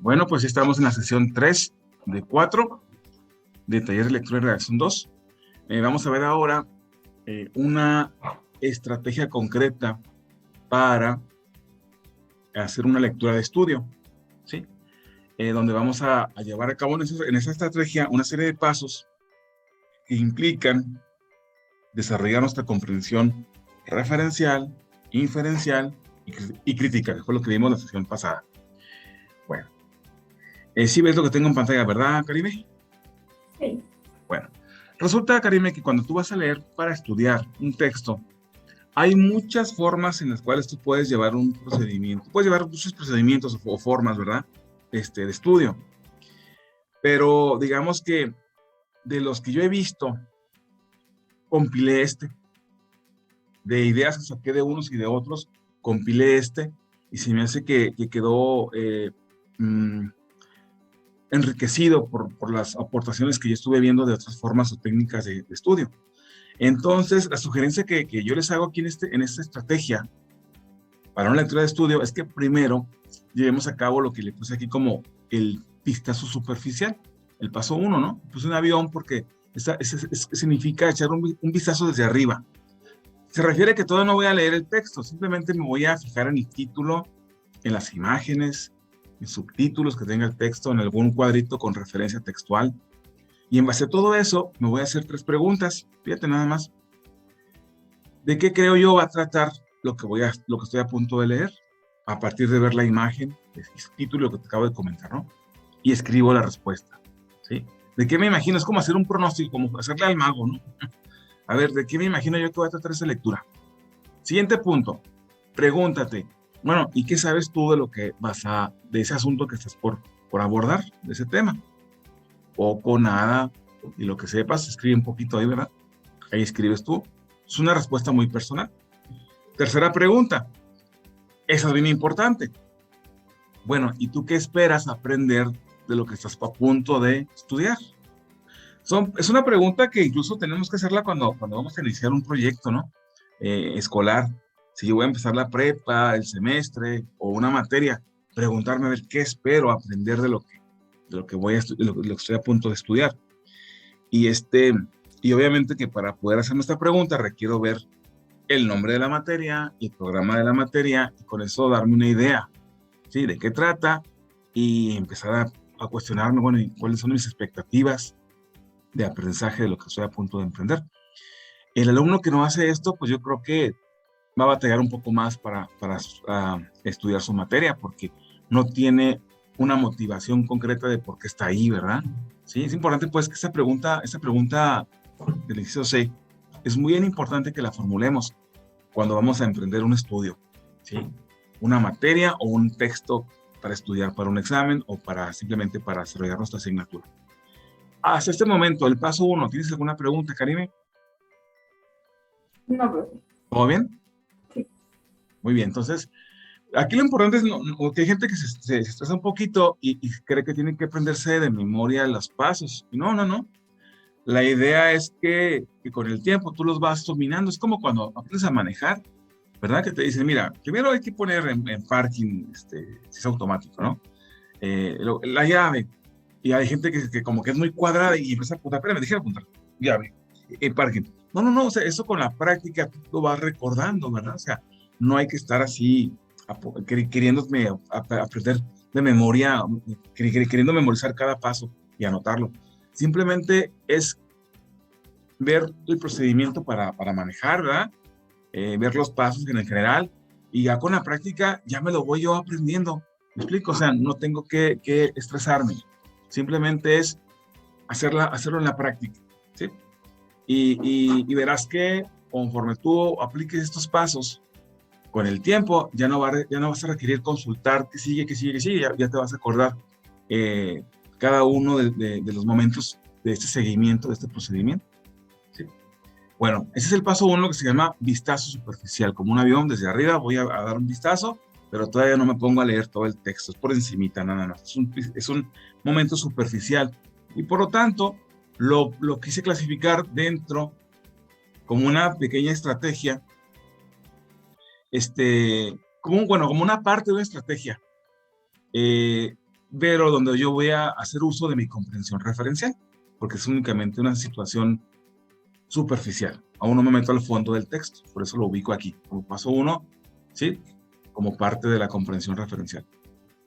Bueno, pues estamos en la sesión 3 de 4 de taller de lectura y redacción 2. Vamos a ver ahora una estrategia concreta para hacer una lectura de estudio, ¿sí? Donde vamos a llevar a cabo en esa estrategia una serie de pasos que implican desarrollar nuestra comprensión referencial, inferencial y crítica, que fue lo que vimos en la sesión pasada. Bueno, sí ves lo que tengo en pantalla, ¿verdad, Karime? Sí. Bueno, resulta, Karime, que cuando tú vas a leer para estudiar un texto, hay muchas formas en las cuales tú puedes llevar un procedimiento. Puedes llevar muchos procedimientos o formas, ¿verdad? De estudio. Pero digamos que de los que yo he visto, compilé de ideas que saqué de unos y de otros, compilé y se me hace que quedó enriquecido por las aportaciones que yo estuve viendo de otras formas o técnicas de estudio. Entonces, la sugerencia que yo les hago aquí en esta estrategia para una lectura de estudio es que primero llevemos a cabo lo que le puse aquí como el vistazo superficial, el paso 1, ¿no? Puse un avión porque significa echar un vistazo desde arriba. Se refiere a que todavía no voy a leer el texto, simplemente me voy a fijar en el título, en las imágenes, en subtítulos que tenga el texto, en algún cuadrito con referencia textual. Y en base a todo eso, me voy a hacer 3 preguntas. Fíjate nada más. ¿De qué creo yo va a tratar lo que estoy a punto de leer? A partir de ver la imagen, el título que te acabo de comentar, ¿no? Y escribo la respuesta, ¿sí? ¿De qué me imagino? Es como hacer un pronóstico, como hacerle al mago, ¿no? A ver, ¿de qué me imagino yo que va a tratar esa lectura? Siguiente punto. Pregúntate, bueno, ¿y qué sabes tú de ese asunto que estás por abordar, de ese tema? Poco, nada, y lo que sepas, escribe un poquito ahí, ¿verdad? Ahí escribes tú. Es una respuesta muy personal. Tercera pregunta. Esa es bien importante. Bueno, ¿y tú qué esperas aprender de lo que estás a punto de estudiar? Es una pregunta que incluso tenemos que hacerla cuando vamos a iniciar un proyecto, ¿no? Escolar. Si yo voy a empezar la prepa, el semestre o una materia, preguntarme a ver qué espero aprender de lo que de lo que estoy a punto de estudiar. Y obviamente que para poder hacerme esta pregunta requiero ver el nombre de la materia y el programa de la materia y con eso darme una idea, ¿sí? De qué trata y empezar a cuestionarme, bueno, ¿y cuáles son mis expectativas de aprendizaje de lo que estoy a punto de emprender? El alumno que no hace esto, pues yo creo que va a batallar un poco más para estudiar su materia porque no tiene una motivación concreta de por qué está ahí, ¿verdad? Sí, es importante pues que esta pregunta del inciso C, es muy bien importante que la formulemos cuando vamos a emprender un estudio, ¿sí? Una materia o un texto para estudiar para un examen o simplemente para desarrollar nuestra asignatura. Hasta este momento, el paso 1, ¿tienes alguna pregunta, Karime? No, profe. ¿Todo bien? Sí. Muy bien, entonces, aquí lo importante es que hay gente que se estresa un poquito y cree que tiene que aprenderse de memoria los pasos. No, no, no. La idea es que con el tiempo tú los vas dominando. Es como cuando aprendes a manejar, ¿verdad? Que te dicen, mira, primero hay que poner en parking, si es automático, ¿no? La llave. Y hay gente que como que es muy cuadrada y empieza a apuntar. Espérame, déjame apuntar. Llave. Parking. No, no, no. O sea, eso con la práctica tú lo vas recordando, ¿verdad? O sea, no hay que estar así queriéndome aprender de memoria, queriendo memorizar cada paso y anotarlo. Simplemente es ver el procedimiento para manejar, ¿verdad? Ver los pasos en el general y ya con la práctica ya me lo voy yo aprendiendo. ¿Me explico? O sea, no tengo que estresarme. Simplemente es hacerlo en la práctica, ¿sí? Y verás que conforme tú apliques estos pasos, con el tiempo ya no vas a requerir consultar qué sigue, qué sigue, qué sigue, ya te vas a acordar cada uno de los momentos de este seguimiento, de este procedimiento. ¿Sí? Bueno, ese es el paso 1 que se llama vistazo superficial. Como un avión, desde arriba voy a dar un vistazo, pero todavía no me pongo a leer todo el texto, es por encimita, nada más. Es un momento superficial. Y por lo tanto, lo quise clasificar dentro como una pequeña estrategia, como una parte de una estrategia. pero donde yo voy a hacer uso de mi comprensión referencial, porque es únicamente una situación superficial. Aún no me meto al fondo del texto, por eso lo ubico aquí, como paso 1, ¿sí? Como parte de la comprensión referencial.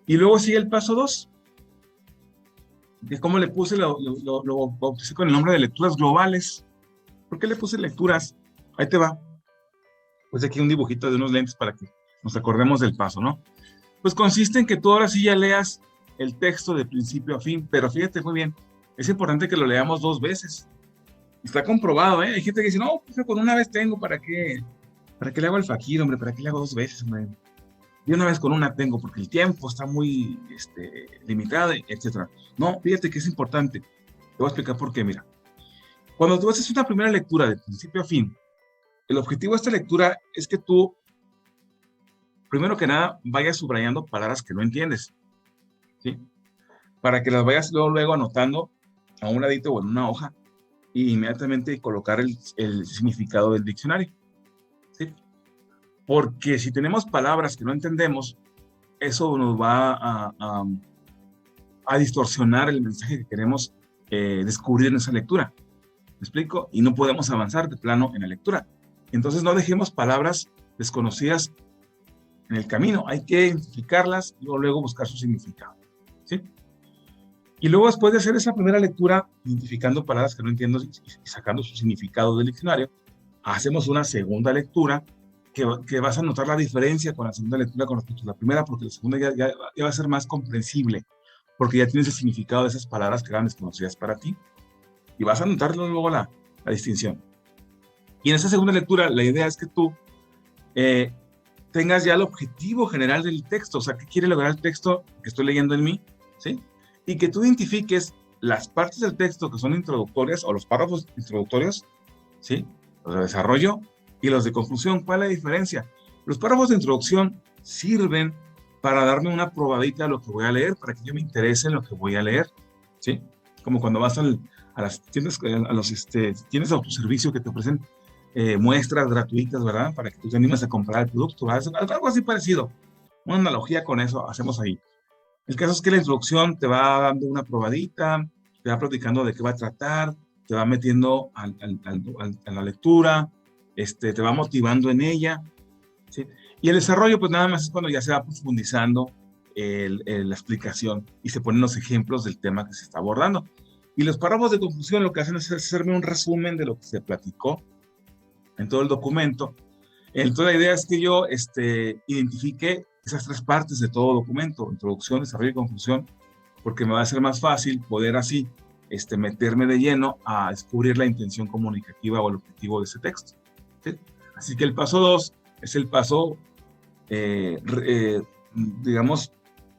Y luego sigue el paso 2, que como le puse, lo bauticé con el nombre de lecturas globales. ¿Por qué le puse lecturas? Ahí te va. Pues aquí un dibujito de unos lentes para que nos acordemos del paso, ¿no? Pues consiste en que tú ahora sí ya leas el texto de principio a fin, pero fíjate muy bien, es importante que lo leamos 2 veces. Está comprobado, ¿eh? Hay gente que dice, no, pues con una vez tengo, ¿para qué? ¿Para qué le hago el faquir, hombre? ¿Para qué le hago 2 veces, hombre? Y una vez con una tengo, porque el tiempo está muy limitado, etc. No, fíjate que es importante. Te voy a explicar por qué, mira. Cuando tú haces una primera lectura de principio a fin, el objetivo de esta lectura es que tú, primero que nada, vayas subrayando palabras que no entiendes, ¿sí? Para que las vayas luego anotando a un ladito o en una hoja y inmediatamente colocar el significado del diccionario, ¿sí? Porque si tenemos palabras que no entendemos, eso nos va a distorsionar el mensaje que queremos descubrir en esa lectura. ¿Me explico? Y no podemos avanzar de plano en la lectura. Entonces no dejemos palabras desconocidas en el camino. Hay que identificarlas y luego buscar su significado, ¿sí? Y luego después de hacer esa primera lectura, identificando palabras que no entiendo y sacando su significado del diccionario, hacemos una segunda lectura que vas a notar la diferencia con la segunda lectura con respecto a la primera, porque la segunda ya va a ser más comprensible, porque ya tienes el significado de esas palabras que eran desconocidas para ti, y vas a notar luego la distinción. Y en esa segunda lectura, la idea es que tú tengas ya el objetivo general del texto, o sea, qué quiere lograr el texto que estoy leyendo en mí, ¿sí? Y que tú identifiques las partes del texto que son introductorias o los párrafos introductorios, ¿sí? Los de desarrollo y los de conclusión. ¿Cuál es la diferencia? Los párrafos de introducción sirven para darme una probadita de lo que voy a leer, para que yo me interese en lo que voy a leer, ¿sí? Como cuando vas a las tiendas, a los tiendas de autoservicio que te ofrecen muestras gratuitas, ¿verdad? Para que tú te animes a comprar el producto, ¿verdad? Algo así parecido. Una analogía con eso hacemos ahí. El caso es que la introducción te va dando una probadita, te va platicando de qué va a tratar, te va metiendo a la lectura, te va motivando en ella, ¿sí? Y el desarrollo, pues nada más es cuando ya se va profundizando la explicación y se ponen los ejemplos del tema que se está abordando. Y los párrafos de conclusión lo que hacen es hacerme un resumen de lo que se platicó en todo el documento. Entonces la idea es que yo identifique esas 3 partes de todo documento, introducción, desarrollo y conclusión, porque me va a ser más fácil poder así meterme de lleno a descubrir la intención comunicativa o el objetivo de ese texto, ¿sí? Así que el paso 2 es el paso, digamos,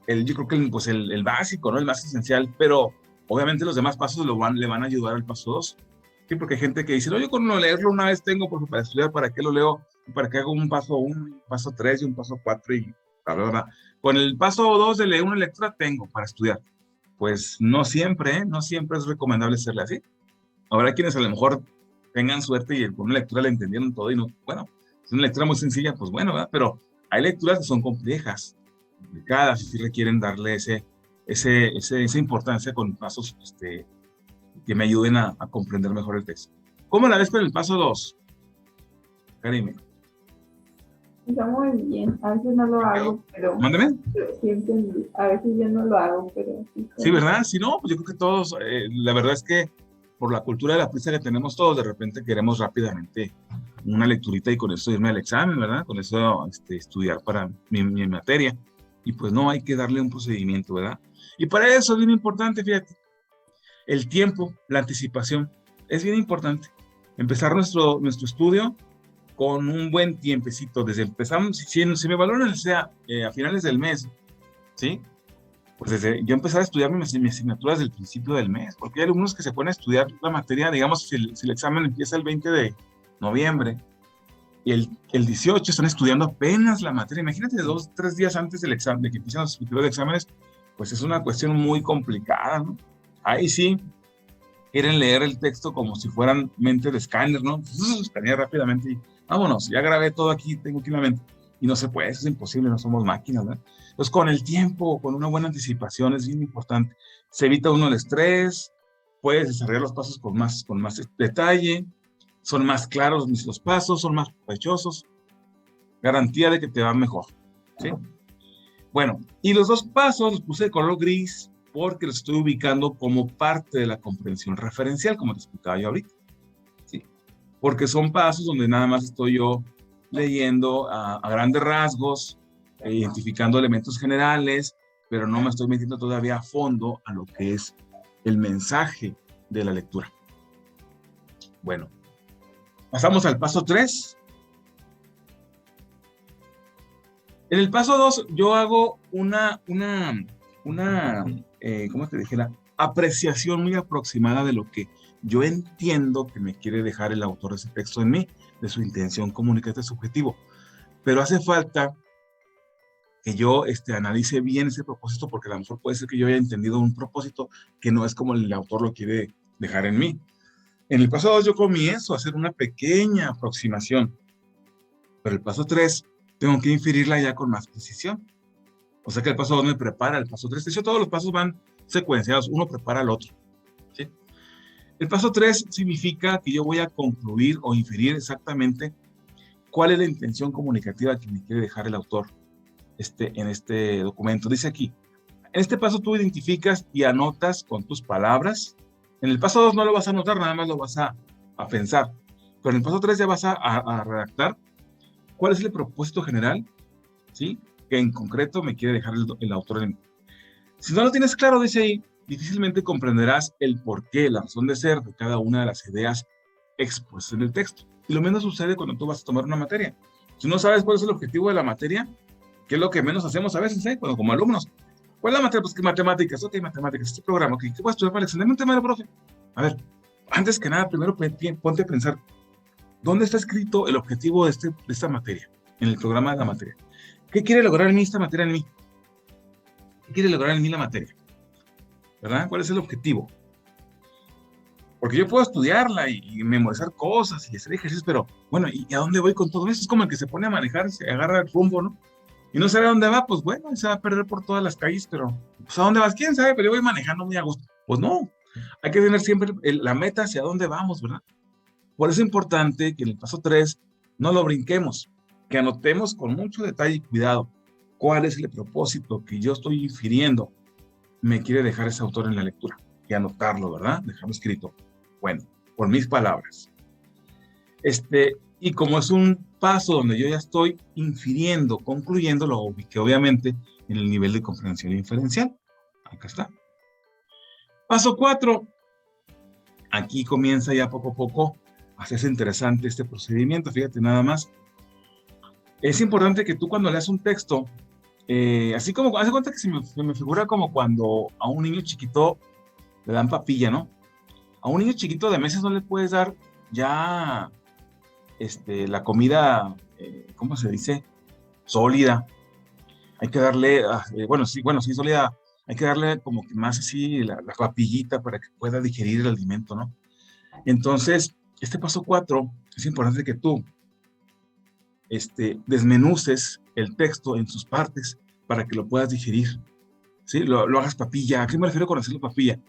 yo creo que pues el básico, ¿no? El más esencial, pero obviamente los demás pasos le van a ayudar al paso 2. Sí, porque hay gente que dice, no, yo con no leerlo una vez tengo, porque para estudiar, ¿para qué lo leo? ¿Para qué hago un paso 1, un paso 3 y un paso 4? Y la verdad, con el paso 2 de leer una lectura tengo para estudiar. Pues no siempre, ¿eh? No siempre es recomendable hacerle así. Habrá quienes a lo mejor tengan suerte y con una lectura le entendieron todo y no, bueno, es una lectura muy sencilla, pues bueno, ¿verdad? Pero hay lecturas que son complejas, complicadas, y sí requieren darle esa importancia con pasos que me ayuden a comprender mejor el texto. ¿Cómo la ves con el paso 2, Karime? Está muy bien. A veces no lo hago, pero Mándeme. siempre, a veces yo no lo hago, pero Sí, ¿verdad? Si no, pues yo creo que todos, la verdad es que por la cultura de la prisa que tenemos todos, de repente queremos rápidamente una lecturita y con eso irme al examen, ¿verdad? Con eso estudiar para mi materia. Y pues no, hay que darle un procedimiento, ¿verdad? Y para eso es bien importante, fíjate, el tiempo, la anticipación, es bien importante. Empezar nuestro estudio con un buen tiempecito. Desde empezamos, si me valoran sea a finales del mes, ¿sí? Pues desde yo empezar a estudiar mis asignaturas del principio del mes, porque hay algunos que se ponen a estudiar la materia, digamos, si el examen empieza el 20 de noviembre y el 18 están estudiando apenas la materia. Imagínate 2, 3 días antes del examen, de que empiezan los periodos de exámenes, pues es una cuestión muy complicada, ¿no? Ahí sí, quieren leer el texto como si fueran mente de escáner, ¿no? Escanear rápidamente y vámonos, ya grabé todo aquí, tengo aquí en la mente. Y no se puede, eso es imposible, no somos máquinas, ¿verdad? Entonces, con el tiempo, con una buena anticipación es bien importante. Se evita uno el estrés, puedes desarrollar los pasos con más detalle, son más claros los pasos, son más provechosos, garantía de que te va mejor, ¿sí? Bueno, y los 2 pasos los puse de color gris porque los estoy ubicando como parte de la comprensión referencial, como te explicaba yo ahorita, ¿sí? Porque son pasos donde nada más estoy yo leyendo a grandes rasgos, identificando elementos generales, pero no me estoy metiendo todavía a fondo a lo que es el mensaje de la lectura. Bueno, pasamos al paso 3. En el paso 2 yo hago una ¿cómo te dijera? Apreciación muy aproximada de lo que yo entiendo que me quiere dejar el autor de ese texto en mí, de su intención comunicativa, su objetivo. Pero hace falta que yo analice bien ese propósito, porque a lo mejor puede ser que yo haya entendido un propósito que no es como el autor lo quiere dejar en mí. En el paso 2 yo comienzo a hacer una pequeña aproximación, pero el paso 3 tengo que inferirla ya con más precisión. O sea que el paso 2 me prepara el paso 3. De hecho, todos los pasos van secuenciados, uno prepara al otro, ¿sí? El paso 3 significa que yo voy a concluir o inferir exactamente cuál es la intención comunicativa que me quiere dejar el autor en este documento. Dice aquí, en este paso tú identificas y anotas con tus palabras. En el paso 2 no lo vas a anotar, nada más lo vas a pensar. Pero en el paso 3 ya vas a redactar cuál es el propósito general, ¿sí? Que en concreto me quiere dejar el autor en mí. Si no lo tienes claro, dice ahí, difícilmente comprenderás el porqué, la razón de ser de cada una de las ideas expuestas en el texto. Y lo menos sucede cuando tú vas a tomar una materia. Si no sabes cuál es el objetivo de la materia, que es lo que menos hacemos a veces, cuando como alumnos. ¿Cuál es la materia? Pues que matemáticas, ok, matemáticas, este programa, ¿qué voy a estudiar para el examen? Un tema del profe. A ver, antes que nada, primero ponte a pensar, ¿dónde está escrito el objetivo de esta materia? En el programa de la materia. ¿Qué quiere lograr en mí esta materia en mí? ¿Qué quiere lograr en mí la materia? ¿Verdad? ¿Cuál es el objetivo? Porque yo puedo estudiarla y memorizar cosas y hacer ejercicios, pero bueno, ¿y a dónde voy con todo eso? Es como el que se pone a manejar, se agarra el rumbo, ¿no? Y no sabe a dónde va, pues bueno, se va a perder por todas las calles, pero pues ¿a dónde vas? ¿Quién sabe? Pero yo voy manejando muy a gusto. Pues no, hay que tener siempre la meta hacia dónde vamos, ¿verdad? Por eso es importante que en el paso 3 no lo brinquemos, que anotemos con mucho detalle y cuidado cuál es el propósito que yo estoy infiriendo me quiere dejar ese autor en la lectura, y anotarlo, ¿verdad? Dejarlo escrito. Bueno, por mis palabras. Y como es un paso donde yo ya estoy infiriendo, concluyendo, lo ubiqué obviamente en el nivel de comprensión inferencial. Acá está. Paso 4. Aquí comienza ya poco a poco a hacerse interesante este procedimiento. Fíjate nada más. Es importante que tú cuando leas un texto, así como, haz de cuenta que se me figura como cuando a un niño chiquito le dan papilla, ¿no? A un niño chiquito de meses no le puedes dar ya la comida, ¿cómo se dice? Sólida. Hay que darle, sí, sólida. Hay que darle como que más así la papillita para que pueda digerir el alimento, ¿no? Entonces, este paso 4 es importante que tú desmenuces el texto en sus partes para que lo puedas digerir, ¿sí? Lo hagas papilla. ¿A qué me refiero con hacerlo papilla?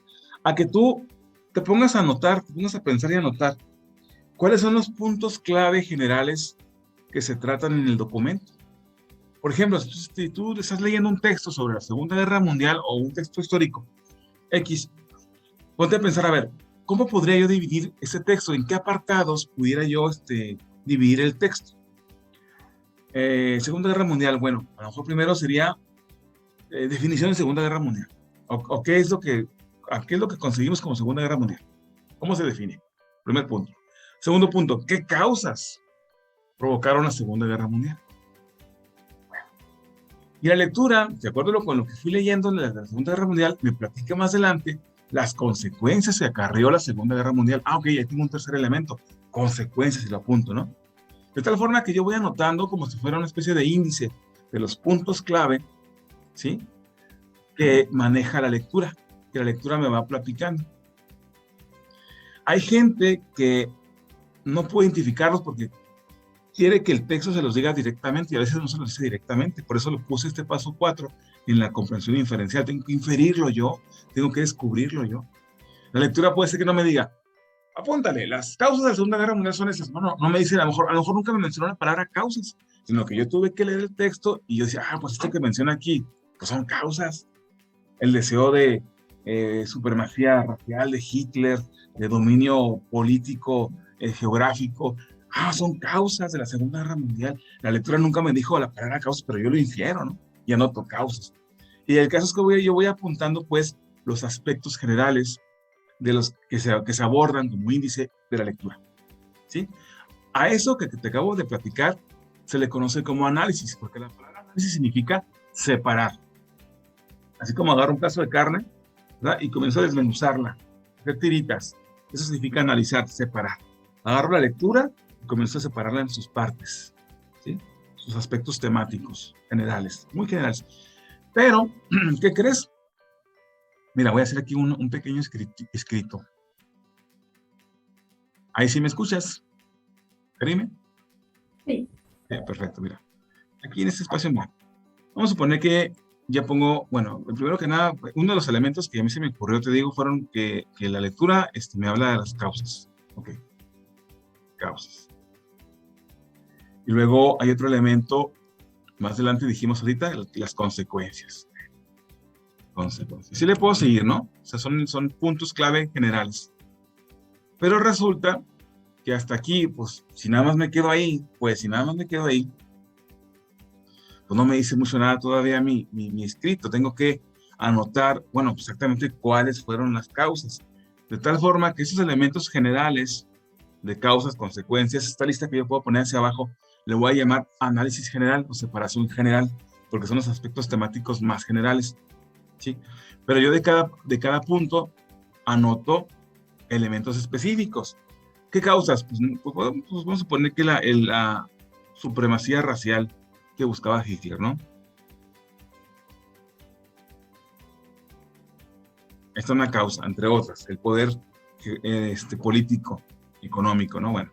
A que tú te pongas a anotar, te pongas a pensar y a anotar cuáles son los puntos clave generales que se tratan en el documento. Por ejemplo, si tú estás leyendo un texto sobre la Segunda Guerra Mundial o un texto histórico X, ponte a pensar, a ver, ¿cómo podría yo dividir ese texto? ¿En qué apartados pudiera yo dividir el texto? Segunda Guerra Mundial, bueno, a lo mejor primero sería definición de Segunda Guerra Mundial. ¿O qué es lo que conseguimos como Segunda Guerra Mundial? ¿Cómo se define? Primer punto. Segundo punto, ¿qué causas provocaron la Segunda Guerra Mundial? Y la lectura, de acuerdo con lo que fui leyendo en la Segunda Guerra Mundial, me platica más adelante las consecuencias que acarreó la Segunda Guerra Mundial. Ok, ya tengo un tercer elemento, consecuencias, y lo apunto, ¿no? De tal forma que yo voy anotando como si fuera una especie de índice de los puntos clave, ¿sí? Que maneja la lectura, que la lectura me va platicando. Hay gente que no puede identificarlos porque quiere que el texto se los diga directamente y a veces no se los dice directamente. Por eso lo puse este paso 4 en la comprensión inferencial. Tengo que inferirlo yo, tengo que descubrirlo yo. La lectura puede ser que no me diga, apúntale, las causas de la Segunda Guerra Mundial son esas. No me dice, a lo mejor nunca me mencionó la palabra causas, sino que yo tuve que leer el texto y yo decía, pues esto que menciona aquí, pues son causas. El deseo de supremacía racial de Hitler, de dominio político, geográfico, son causas de la Segunda Guerra Mundial. La lectura nunca me dijo la palabra causas, pero yo lo infiero, ¿no? Y anoto causas. Y el caso es que yo voy apuntando, pues, los aspectos generales de los que se abordan como índice de la lectura, ¿sí? A eso que te acabo de platicar se le conoce como análisis, porque la palabra análisis significa separar. Así como agarro un pedazo de carne, ¿verdad? Y comienzo a desmenuzarla, hacer tiritas. Eso significa analizar, separar. Agarro la lectura y comienzo a separarla en sus partes, ¿sí? Sus aspectos temáticos, generales, muy generales. Pero, ¿qué crees? Mira, voy a hacer aquí un pequeño escrito. Ahí sí me escuchas. ¿Karime? Sí. Perfecto, mira. Aquí en este espacio, mira, vamos a suponer que ya pongo, bueno, primero que nada, uno de los elementos que a mí se me ocurrió, te digo, fueron que la lectura me habla de las causas. Ok. Causas. Y luego hay otro elemento, más adelante dijimos ahorita, las consecuencias. Consecuencias. Sí le puedo seguir, ¿no? O sea, son puntos clave generales. Pero resulta que hasta aquí, pues, si nada más me quedo ahí, pues no me dice mucho nada todavía mi escrito. Tengo que anotar, bueno, pues exactamente cuáles fueron las causas. De tal forma que esos elementos generales de causas, consecuencias, esta lista que yo puedo poner hacia abajo, le voy a llamar análisis general o separación general, porque son los aspectos temáticos más generales, ¿sí? Pero yo de cada punto anoto elementos específicos. ¿Qué causas? Pues vamos a suponer que la supremacía racial que buscaba Hitler, ¿no? Esta es una causa, entre otras, el poder político, económico, ¿no? Bueno.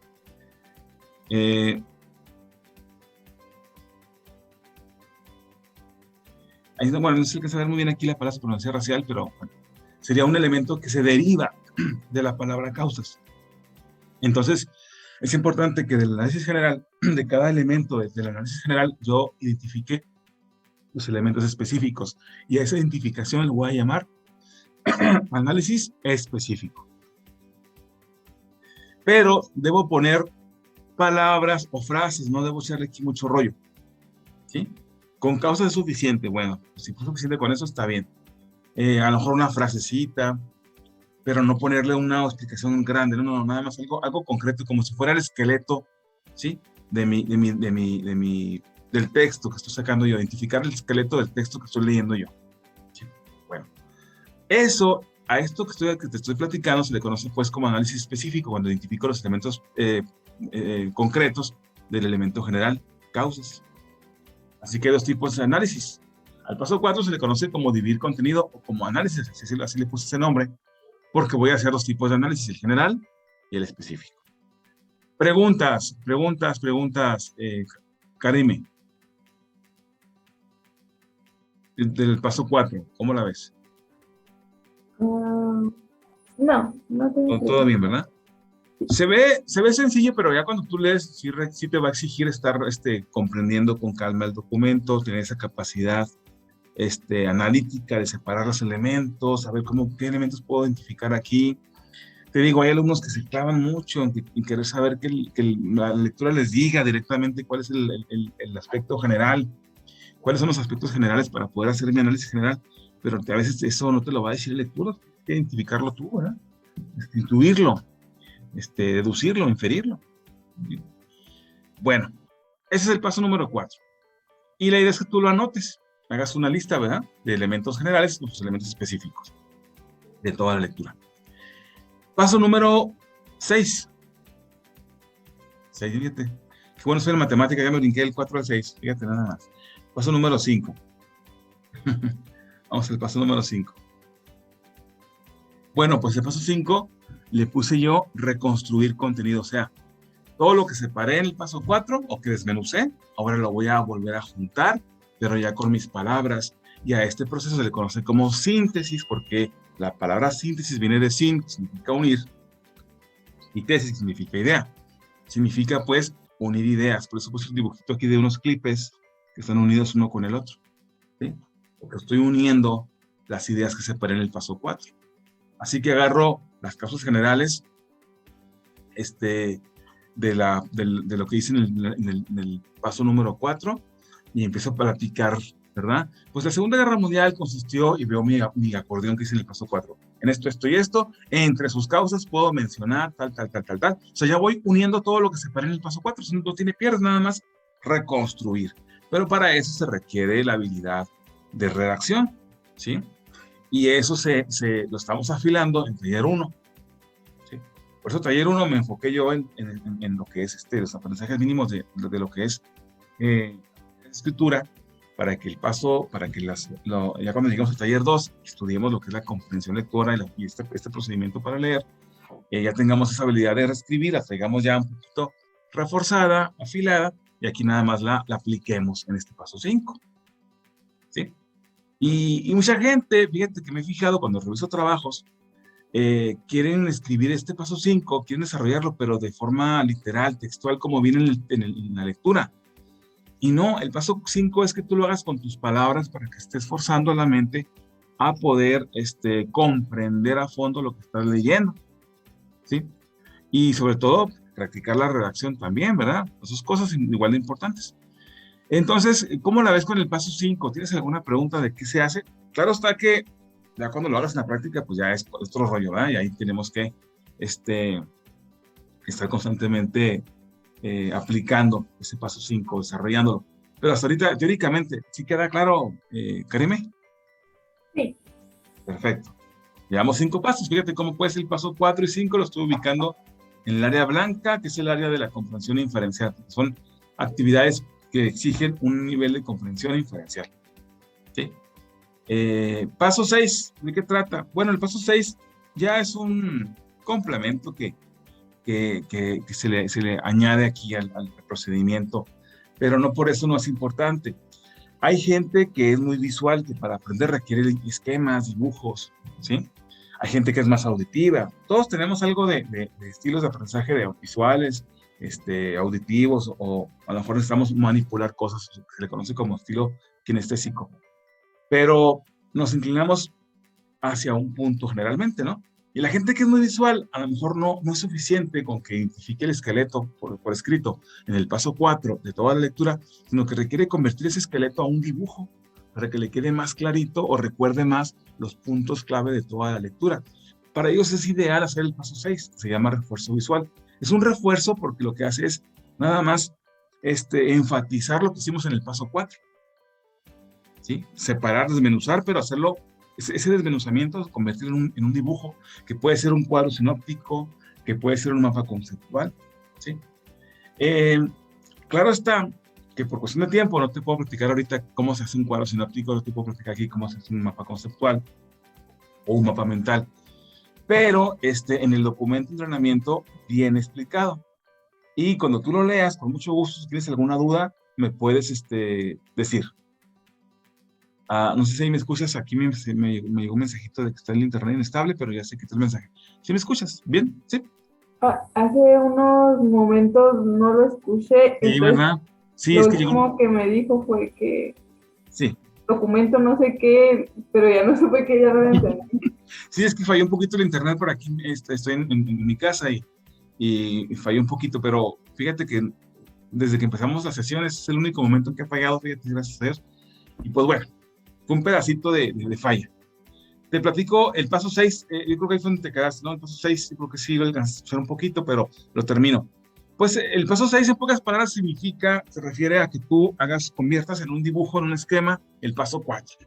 Bueno, no sé qué saber muy bien aquí la palabra supremacía racial, pero bueno, sería un elemento que se deriva de la palabra causas. Entonces, es importante que del análisis general, de cada elemento del análisis general, yo identifique los elementos específicos. Y a esa identificación le voy a llamar análisis específico. Pero debo poner palabras o frases, no debo echarle aquí mucho rollo, ¿sí? Con causas es suficiente. Bueno, si fue suficiente con eso, está bien. A lo mejor una frasecita, pero no ponerle una explicación grande, no, nada más algo concreto, como si fuera el esqueleto, ¿sí? Del texto que estoy sacando yo, identificar el esqueleto del texto que estoy leyendo yo. ¿Sí? Bueno, a esto que te estoy platicando se le conoce pues como análisis específico, cuando identifico los elementos concretos del elemento general, causas. Así que hay dos tipos de análisis. Al paso 4 se le conoce como dividir contenido o como análisis, así le puse ese nombre, porque voy a hacer dos tipos de análisis, el general y el específico. Preguntas, Karime. Del paso 4, ¿cómo la ves? No tengo Todo bien, ¿verdad? Se ve sencillo, pero ya cuando tú lees, sí te va a exigir estar comprendiendo con calma el documento, tener esa capacidad analítica de separar los elementos, saber qué elementos puedo identificar aquí. Te digo, hay alumnos que se clavan mucho en querer saber que la lectura les diga directamente cuál es el aspecto general, cuáles son los aspectos generales para poder hacer mi análisis general, pero a veces eso no te lo va a decir la lectura, tienes que identificarlo tú, ¿verdad? Intuirlo, deducirlo, inferirlo. Bueno, ese es el paso número 4. Y la idea es que tú lo anotes, hagas una lista, ¿verdad? De elementos generales y los elementos específicos de toda la lectura. Paso número 6. 6, fíjate. Qué bueno soy en matemática, ya me brinqué el 4 al 6, fíjate nada más. Paso número 5. Vamos al paso número 5. Bueno, pues el paso 5 le puse yo reconstruir contenido, o sea, Todo lo que separé en el paso 4 o que desmenucé, ahora lo voy a volver a juntar, pero ya con mis palabras. Y a este proceso se le conoce como síntesis, porque la palabra síntesis viene de sin, que significa unir, y tesis, que significa idea. Significa, pues, unir ideas. Por eso puse un dibujito aquí de unos clipes que están unidos uno con el otro, ¿sí? Porque estoy uniendo las ideas que separé en el paso 4. Así que agarro las causas generales de lo que hice en el paso número 4 y empiezo a platicar, ¿verdad? Pues la Segunda Guerra Mundial consistió, y veo mi acordeón que hice en el paso 4. En esto y esto, entre sus causas puedo mencionar tal. O sea, ya voy uniendo todo lo que separé en el paso 4, no tiene piernas, nada más reconstruir. Pero para eso se requiere la habilidad de redacción, ¿sí? Y eso lo estamos afilando en taller 1. ¿Sí? Por eso taller 1 me enfoqué yo en lo que es los aprendizajes mínimos de lo que es escritura, para que ya cuando lleguemos al taller 2, estudiemos lo que es la comprensión lectora y este procedimiento para leer, ya tengamos esa habilidad de reescribir, la traigamos ya un poquito reforzada, afilada, y aquí nada más la apliquemos en este paso 5. ¿Sí? Y mucha gente, fíjate que me he fijado cuando reviso trabajos, quieren escribir este paso 5, quieren desarrollarlo, pero de forma literal, textual, como viene en la lectura. Y no, el paso 5 es que tú lo hagas con tus palabras para que estés forzando a la mente a poder comprender a fondo lo que estás leyendo, ¿sí? Y sobre todo, practicar la redacción también, ¿verdad? Esas cosas igual de importantes. Entonces, ¿cómo la ves con el paso 5? ¿Tienes alguna pregunta de qué se hace? Claro está que ya cuando lo hagas en la práctica, pues ya es otro rollo, ¿verdad? Y ahí tenemos que estar constantemente aplicando ese paso 5, desarrollándolo. Pero hasta ahorita, teóricamente, ¿sí queda claro, Karime? Sí. Perfecto. Llevamos 5 pasos. Fíjate cómo puede ser el paso 4 y 5, lo estoy ubicando en el área blanca, que es el área de la comprensión inferencial. Son actividades que exigen un nivel de comprensión inferencial. ¿Sí? Paso 6, ¿de qué trata? Bueno, el paso 6 ya es un complemento que se le añade aquí al procedimiento, pero no por eso no es importante. Hay gente que es muy visual, que para aprender requiere esquemas, dibujos, ¿sí? Hay gente que es más auditiva. Todos tenemos algo de estilos de aprendizaje de visuales, auditivos, o a lo mejor necesitamos manipular cosas, que se le conoce como estilo kinestésico. Pero nos inclinamos hacia un punto generalmente, ¿no? Y la gente que es muy visual, a lo mejor no es suficiente con que identifique el esqueleto por escrito en el paso 4 de toda la lectura, sino que requiere convertir ese esqueleto a un dibujo para que le quede más clarito o recuerde más los puntos clave de toda la lectura. Para ellos es ideal hacer el paso 6, se llama refuerzo visual. Es un refuerzo porque lo que hace es nada más enfatizar lo que hicimos en el paso 4. ¿Sí? Separar, desmenuzar, pero hacerlo, ese desmenuzamiento, convertirlo en un dibujo, que puede ser un cuadro sinóptico, que puede ser un mapa conceptual, ¿sí? Claro está que por cuestión de tiempo no te puedo platicar ahorita cómo se hace un cuadro sinóptico, no te puedo platicar aquí cómo se hace un mapa conceptual o un mapa mental, pero en el documento de entrenamiento viene explicado. Y cuando tú lo leas, con mucho gusto, si tienes alguna duda, me puedes decir. No sé si ahí me escuchas, aquí me llegó un mensajito de que está el internet inestable, pero ya sé que está el mensaje. ¿Sí me escuchas? ¿Bien? ¿Sí? Hace unos momentos no lo escuché, Sí, ¿verdad? Sí, lo es que último que me dijo fue que sí. documento no sé qué, pero ya no supe qué, ya lo entendí. Sí, es que falló un poquito el internet por aquí, estoy en mi casa y falló un poquito, pero fíjate que desde que empezamos las sesiones es el único momento en que ha fallado, fíjate, gracias a Dios. Y pues bueno, fue un pedacito de falla. Te platico el paso 6, yo creo que ahí fue donde te quedaste, ¿no? El paso 6, yo creo que sí, lo alcanzas a escuchar un poquito, pero lo termino. Pues el paso 6, en pocas palabras, se refiere a que tú conviertas en un dibujo, en un esquema, el paso 4.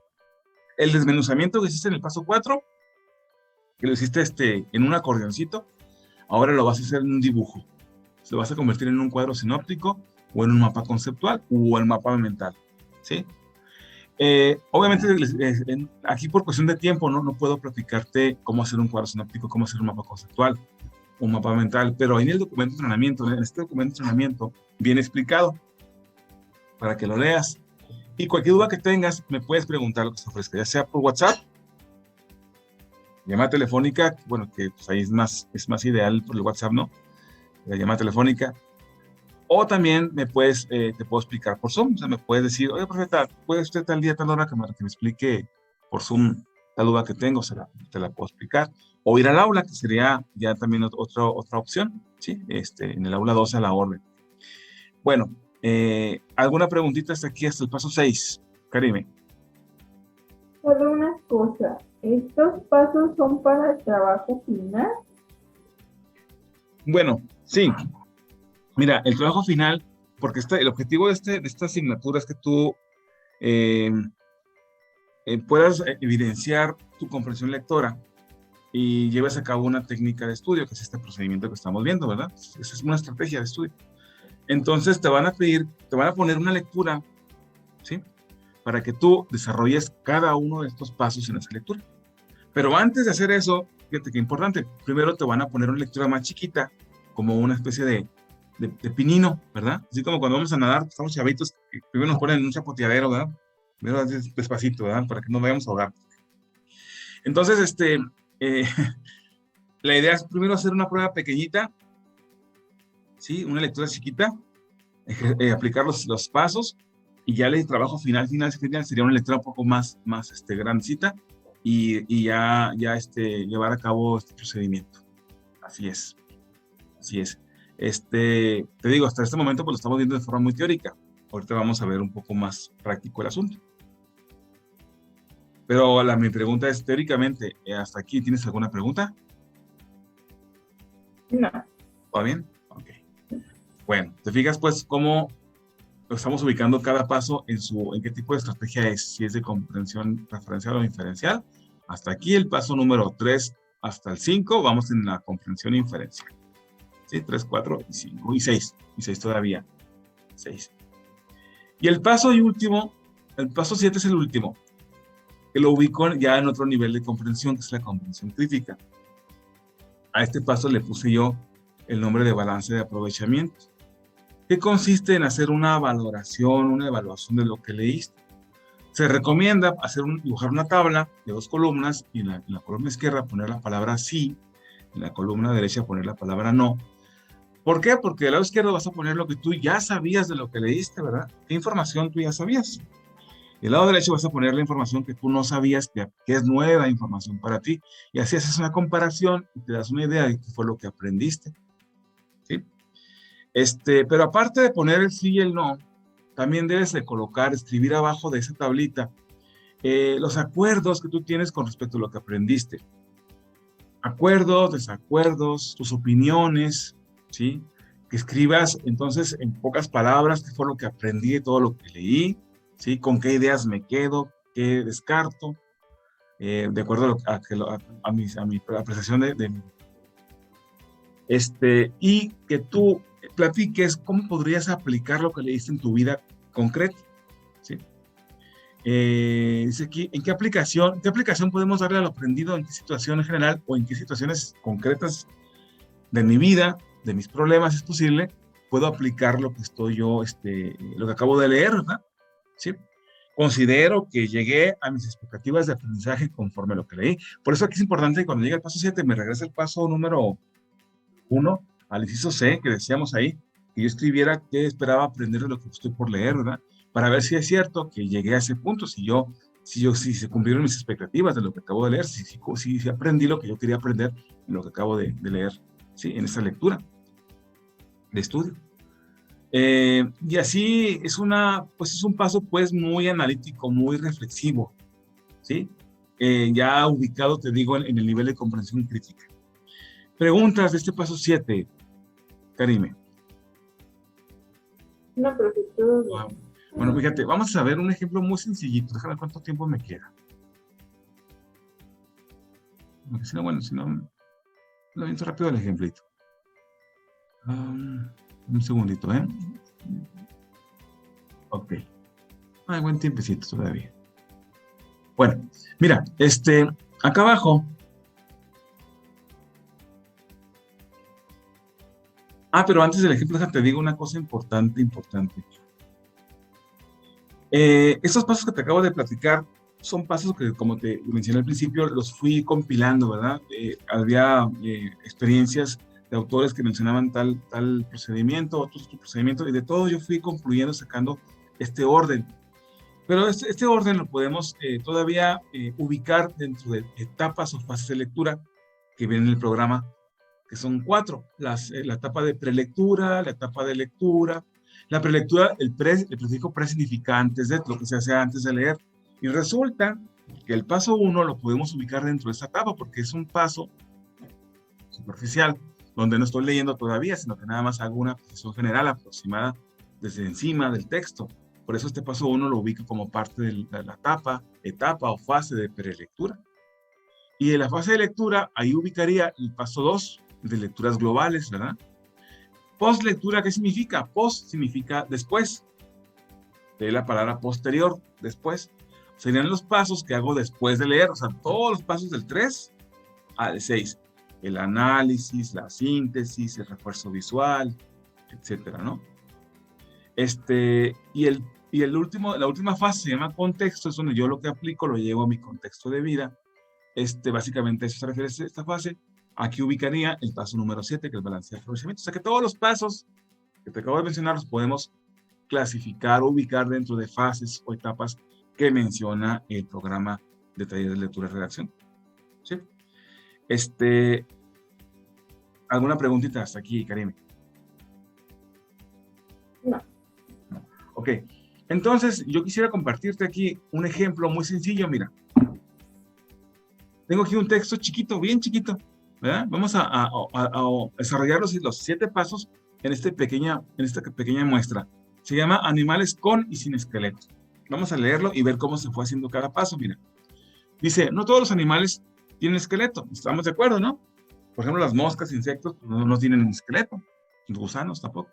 El desmenuzamiento que hiciste en el paso 4, que lo hiciste en un acordeoncito, ahora lo vas a hacer en un dibujo. Lo vas a convertir en un cuadro sinóptico, o en un mapa conceptual, o en mapa mental, ¿sí? Obviamente, aquí por cuestión de tiempo, no puedo platicarte cómo hacer un cuadro sinóptico, cómo hacer un mapa conceptual. un mapa mental, pero ahí en el documento de entrenamiento, en este documento de entrenamiento, viene explicado para que lo leas. Y cualquier duda que tengas, me puedes preguntar lo que se ofrezca, ya sea por WhatsApp, llamada telefónica, bueno, que pues ahí es más ideal por el WhatsApp, ¿no? La llamada telefónica. O también te puedo explicar por Zoom. O sea, me puedes decir, oye, profeta, ¿puede usted tal día, tal hora que me explique por Zoom la duda que tengo? Te la puedo explicar. O ir al aula, que sería ya también otra opción, ¿sí? En el aula 12 a la orden. Bueno, ¿alguna preguntita hasta aquí, hasta el paso 6? Karime. Solo una cosa, ¿estos pasos son para el trabajo final? Bueno, sí. Mira, el trabajo final, porque el objetivo de esta asignatura es que tú puedas evidenciar tu comprensión lectora y lleves a cabo una técnica de estudio, que es este procedimiento que estamos viendo, ¿verdad? Esa es una estrategia de estudio. Entonces te van a poner una lectura, ¿sí? Para que tú desarrolles cada uno de estos pasos en esa lectura. Pero antes de hacer eso, fíjate qué importante, primero te van a poner una lectura más chiquita, como una especie de pinino, ¿verdad? Así como cuando vamos a nadar, estamos chavitos, que primero nos ponen en un chapoteadero, ¿verdad? Primero despacito, ¿verdad? Para que no vayamos a ahogar. Entonces, la idea es primero hacer una prueba pequeñita, ¿sí? Una lectura chiquita, aplicar los pasos, y ya el trabajo final sería una lectura un poco más grandecita, y ya llevar a cabo este procedimiento. Así es. Te digo, hasta este momento pues lo estamos viendo de forma muy teórica. Ahorita vamos a ver un poco más práctico el asunto. Pero mi pregunta es, teóricamente, ¿hasta aquí tienes alguna pregunta? No. ¿Va bien? Ok. Bueno, ¿te fijas pues cómo estamos ubicando cada paso en qué tipo de estrategia es? Si es de comprensión referencial o inferencial. Hasta aquí el paso número 3 hasta el 5, vamos en la comprensión inferencial. ¿Sí? 3, 4 y 5 y 6. Y 6 todavía. 6. Y el paso último, el paso 7 es el último, que lo ubico ya en otro nivel de comprensión, que es la comprensión crítica. A este paso le puse yo el nombre de balance de aprovechamiento, que consiste en hacer una valoración, una evaluación de lo que leíste. Se recomienda dibujar una tabla de 2 columnas y en la columna izquierda poner la palabra sí, en la columna derecha poner la palabra no. ¿Por qué? Porque del lado izquierdo vas a poner lo que tú ya sabías de lo que leíste, ¿verdad? ¿Qué información tú ya sabías? Y del lado derecho vas a poner la información que tú no sabías, que es nueva información para ti. Y así haces una comparación y te das una idea de qué fue lo que aprendiste. ¿Sí? Pero aparte de poner el sí y el no, también debes de escribir abajo de esa tablita, los acuerdos que tú tienes con respecto a lo que aprendiste. Acuerdos, desacuerdos, tus opiniones, ¿sí? Que escribas entonces en pocas palabras qué fue lo que aprendí de todo lo que leí, ¿sí? Con qué ideas me quedo, qué descarto, de acuerdo a mi apreciación y que tú platiques cómo podrías aplicar lo que leíste en tu vida concreta, ¿sí? Dice aquí, ¿en qué aplicación podemos darle a lo aprendido? ¿En qué situación en general o en qué situaciones concretas de mi vida, de mis problemas es posible, puedo aplicar lo que estoy yo, lo que acabo de leer, ¿verdad? ¿Sí? Considero que llegué a mis expectativas de aprendizaje conforme a lo que leí. Por eso aquí es importante que cuando llegue el paso 7 me regrese el paso número 1 al inciso C, que decíamos ahí, que yo escribiera qué esperaba aprender de lo que estoy por leer, ¿verdad? Para ver si es cierto que llegué a ese punto, si se cumplieron mis expectativas de lo que acabo de leer, si aprendí lo que yo quería aprender en lo que acabo de leer, ¿sí? En esta lectura de estudio. Y así es un paso pues muy analítico, muy reflexivo, ¿sí? Ya ubicado, te digo, en el nivel de comprensión crítica. Preguntas de este paso 7, Karime. No, pero que todo bien. Wow. Bueno, fíjate, vamos a ver un ejemplo muy sencillito. Déjame ver cuánto tiempo me queda. Si no, lo aviento rápido el ejemplito. Un segundito, ¿eh? Ok. Hay buen tiempecito todavía. Bueno, mira, acá abajo Pero antes del ejemplo, te digo una cosa importante. Estos pasos que te acabo de platicar son pasos que, como te mencioné al principio, los fui compilando, ¿verdad? Había experiencias de autores que mencionaban tal procedimiento, otro procedimiento, y de todo yo fui concluyendo, sacando este orden. Pero este orden lo podemos todavía ubicar dentro de etapas o fases de lectura que vienen en el programa, que son 4. La etapa de prelectura, la etapa de lectura. La prelectura, el prefijo pre significa antes de, lo que se hace antes de leer. Y resulta que el paso 1 lo podemos ubicar dentro de esta etapa porque es un paso superficial, donde no estoy leyendo todavía, sino que nada más hago una posición general aproximada desde encima del texto. Por eso este paso 1 lo ubico como parte de la etapa o fase de prelectura. Y en la fase de lectura, ahí ubicaría el paso 2 de lecturas globales, ¿verdad? Post-lectura, ¿qué significa? Post significa después. De la palabra posterior, después. Serían los pasos que hago después de leer, o sea, todos los pasos del 3 al 6. El análisis, la síntesis, el refuerzo visual, etcétera, ¿no? Y la última fase se llama contexto, es donde yo lo que aplico lo llevo a mi contexto de vida. Básicamente eso se refiere a esta fase. Aquí ubicaría el paso número 7, que es el balance de florecimiento. O sea que todos los pasos que te acabo de mencionar los podemos clasificar o ubicar dentro de fases o etapas que menciona el programa de taller de lectura y redacción. ¿Sí? ¿Alguna preguntita hasta aquí, Karime? No. Ok. Entonces, yo quisiera compartirte aquí un ejemplo muy sencillo. Mira. Tengo aquí un texto chiquito, bien chiquito, ¿verdad? Vamos a desarrollar los 7 pasos en esta pequeña muestra. Se llama Animales con y sin esqueleto. Vamos a leerlo y ver cómo se fue haciendo cada paso. Mira, dice, no todos los animales tienen esqueleto. Estamos de acuerdo, ¿no? Por ejemplo, las moscas, insectos, no tienen un esqueleto. Los gusanos tampoco.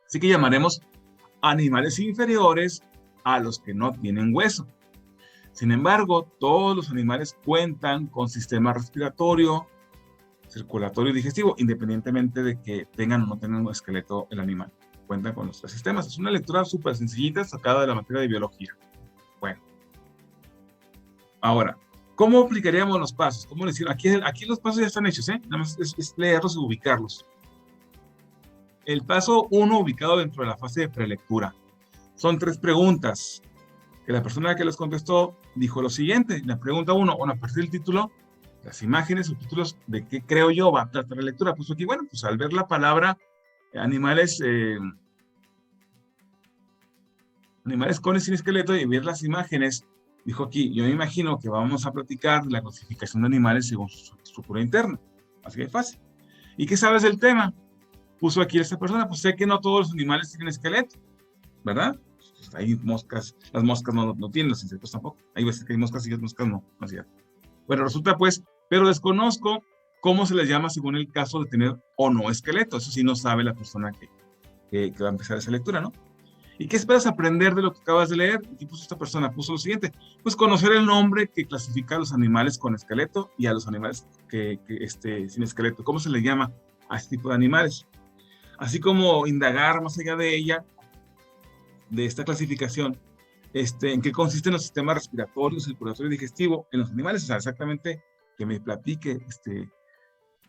Así que llamaremos animales inferiores a los que no tienen hueso. Sin embargo, todos los animales cuentan con sistema respiratorio, circulatorio y digestivo, independientemente de que tengan o no tengan un esqueleto el animal. Cuentan con los 3 sistemas. Es una lectura súper sencillita, sacada de la materia de biología. Bueno. Ahora, ¿cómo aplicaríamos los pasos? ¿Cómo decir? Aquí los pasos ya están hechos, ¿eh? Nada más es leerlos y ubicarlos. El paso 1, ubicado dentro de la fase de prelectura. Son 3 preguntas. Que la persona que les contestó dijo lo siguiente. La pregunta 1, a partir del título, las imágenes o títulos de qué creo yo va a tratar la lectura. Puso aquí, bueno, pues al ver la palabra animales con y sin esqueleto y ver las imágenes, dijo aquí, yo me imagino que vamos a platicar de la clasificación de animales según su estructura interna. Así que es fácil. ¿Y qué sabes del tema? Puso aquí esta persona, pues sé que no todos los animales tienen esqueleto, ¿verdad? Pues hay moscas, las moscas no tienen, los insectos tampoco. Hay veces que hay moscas y las moscas no es cierto. Bueno, resulta pues, pero desconozco cómo se les llama según el caso de tener o no esqueleto. Eso sí no sabe la persona que va a empezar esa lectura, ¿no? ¿Y qué esperas aprender de lo que acabas de leer? ¿Qué puso esta persona? Puso lo siguiente, pues conocer el nombre que clasifica a los animales con esqueleto y a los animales sin esqueleto. ¿Cómo se le llama a este tipo de animales? Así como indagar más allá de ella, de esta clasificación, en qué consisten los sistemas respiratorios, circulatorio y digestivo en los animales, o sea, exactamente que me platique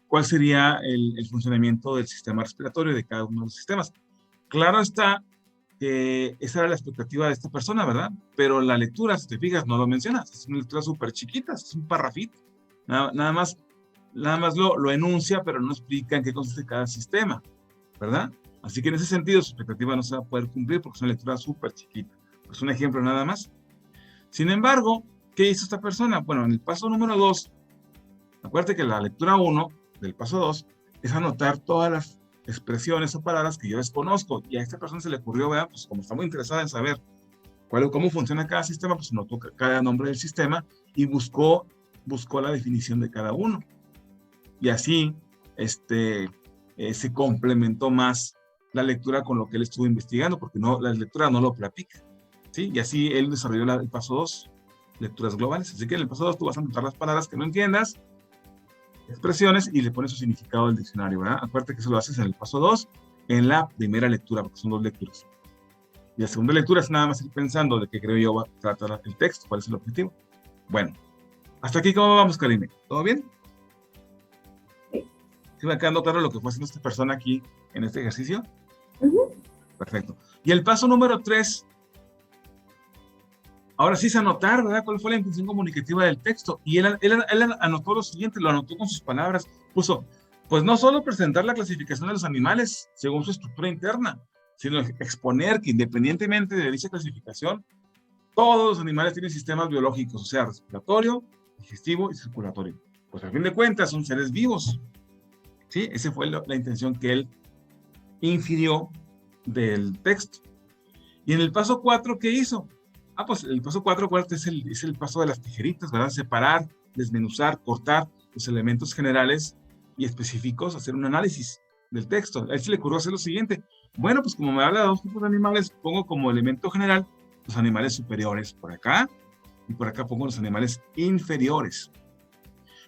cuál sería el funcionamiento del sistema respiratorio de cada uno de los sistemas. Claro está que esa era la expectativa de esta persona, ¿verdad? Pero la lectura, si te fijas, no lo mencionas, es una lectura súper chiquita, es un parrafito, nada más lo enuncia, pero no explica en qué consiste cada sistema, ¿verdad? Así que en ese sentido, su expectativa no se va a poder cumplir porque es una lectura súper chiquita. Es un ejemplo nada más. Sin embargo, ¿qué hizo esta persona? Bueno, en el paso número 2, acuérdate que la lectura 1 del paso 2 es anotar todas las expresiones o palabras que yo desconozco. Y a esta persona se le ocurrió, ¿verdad? Pues como está muy interesada en saber cómo funciona cada sistema, pues notó cada nombre del sistema y buscó la definición de cada uno. Y así, se complementó más la lectura con lo que él estuvo investigando, porque la lectura no lo platica, ¿sí? Y así él desarrolló el paso 2, lecturas globales. Así que en el paso 2 tú vas a anotar las palabras que no entiendas, expresiones y le pones su significado del diccionario, ¿verdad? Acuérdate que eso lo haces en el paso 2, en la primera lectura, porque son 2 lecturas. Y la segunda lectura es nada más ir pensando de qué creo yo va a tratar el texto, cuál es el objetivo. Bueno, hasta aquí, ¿cómo vamos, Karime? ¿Todo bien? Sí. ¿Sí me quedando claro lo que fue haciendo esta persona aquí en este ejercicio? Ujú. Perfecto. Y el paso número 3, ahora sí es anotar, ¿verdad? ¿Cuál fue la intención comunicativa del texto? Y él anotó lo siguiente, lo anotó con sus palabras, puso, pues no solo presentar la clasificación de los animales según su estructura interna, sino exponer que independientemente de dicha clasificación, todos los animales tienen sistemas biológicos, o sea, respiratorio, digestivo y circulatorio. Pues a fin de cuentas son seres vivos, ¿sí? Esa fue la intención que él infirió del texto. Y en el paso 4, ¿qué hizo? Pues el paso 4, acuérdate, es el paso de las tijeritas, ¿verdad? Separar, desmenuzar, cortar los elementos generales y específicos, hacer un análisis del texto. A él se le ocurrió hacer lo siguiente. Bueno, pues como me habla de 2 tipos de animales, pongo como elemento general los animales superiores por acá, y por acá pongo los animales inferiores.